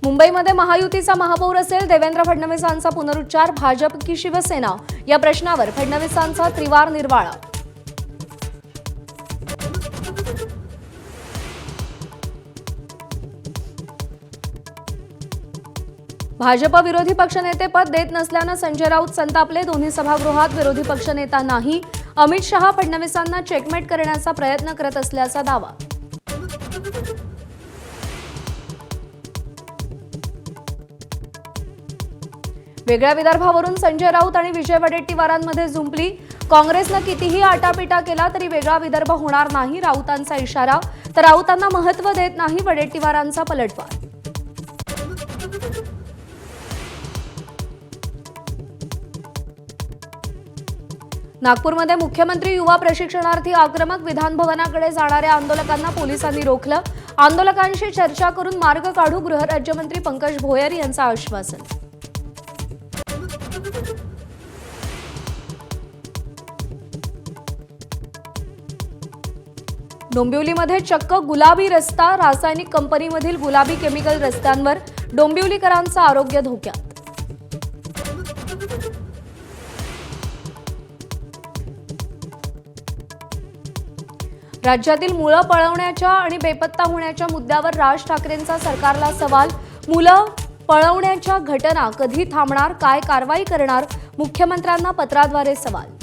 मुंबईमध्ये महायुतीचा महापौर असेल देवेंद्र फडणवीसांचा पुनरुच्चार, भाजप की शिवसेना या प्रश्नावर फडणवीसांचा त्रिवार निर्वाळा. भाजप विरोधी पक्षनेतेपद देत नसल्यानं संजय राऊत संतापले. दोन्ही सभागृहात विरोधी पक्षनेता नाही. अमित शहा फडणवीसांना चेकमेट करण्याचा प्रयत्न करत असल्याचा दावा. वेगळ्या विदर्भावरून संजय राऊत आणि विजय वडेट्टीवारांमध्ये जुंपली. काँग्रेसनं कितीही आटापिटा केला तरी वेगळा विदर्भ होणार नाही, राऊतांचा इशारा. तर राऊतांना महत्त्व देत नाही वडेट्टीवारांचा पलटवार. नागपूरमध्ये मुख्यमंत्री युवा प्रशिक्षणार्थी आक्रमक. विधानभवनाकडे जाणाऱ्या आंदोलकांना पोलिसांनी रोखलं. आंदोलकांशी चर्चा करून मार्ग काढू, गृहराज्यमंत्री पंकज भोयर यांचं आश्वासन. डोंबिवलीमध्ये चक्क गुलाबी रस्ता. रासायनिक कंपनीमधील गुलाबी केमिकल रस्त्यांवर. डोंबिवलीकरांचं आरोग्य धोक्यात. राज्यातील मुलं पळवण्याच्या आणि बेपत्ता होण्याच्या मुद्द्यावर राज ठाकरेंचा सरकारला सवाल. मुलं पळवण्याच्या घटना कधी थांबणार, काय कारवाई करणार, मुख्यमंत्र्यांना पत्राद्वारे सवाल.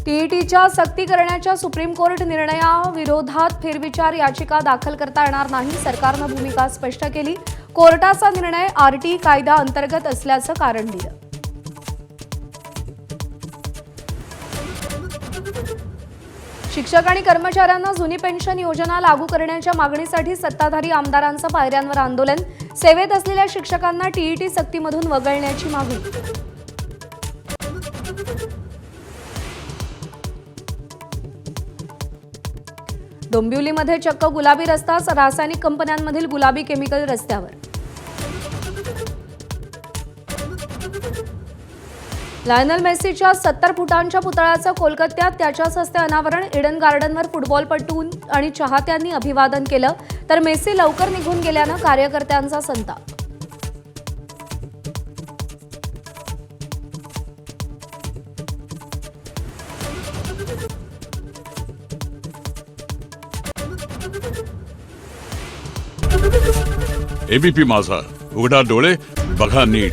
टीईटीच्या सक्ती करण्याच्या सुप्रीम कोर्ट निर्णयाविरोधात फेरविचार याचिका दाखल करता येणार नाही. सरकारनं भूमिका स्पष्ट केली. कोर्टाचा निर्णय आरटी कायदा अंतर्गत असल्याचं कारण दिलं. शिक्षक आणि कर्मचाऱ्यांना जुनी पेन्शन योजना लागू करण्याच्या मागणीसाठी सत्ताधारी आमदारांचं पायऱ्यांवर आंदोलन. सेवेत असलेल्या शिक्षकांना टीईटी सक्तीमधून वगळण्याची मागणी. डोंबिवलीमध्ये चक्क गुलाबी रस्ता. रासायनिक कंपन्यांमधील गुलाबी केमिकल रस्त्यावर. लायनल मेसीच्या 70 फुटांच्या पुतळ्याचं कोलकात्यात त्याच्याच हस्ते अनावरण. इडन गार्डनवर फुटबॉलपटू आणि चाहत्यांनी अभिवादन केलं. तर मेसी लवकर निघून गेल्यानं कार्यकर्त्यांचा संताप. एबीपी माझा, उघडा डोळे बघा नीट.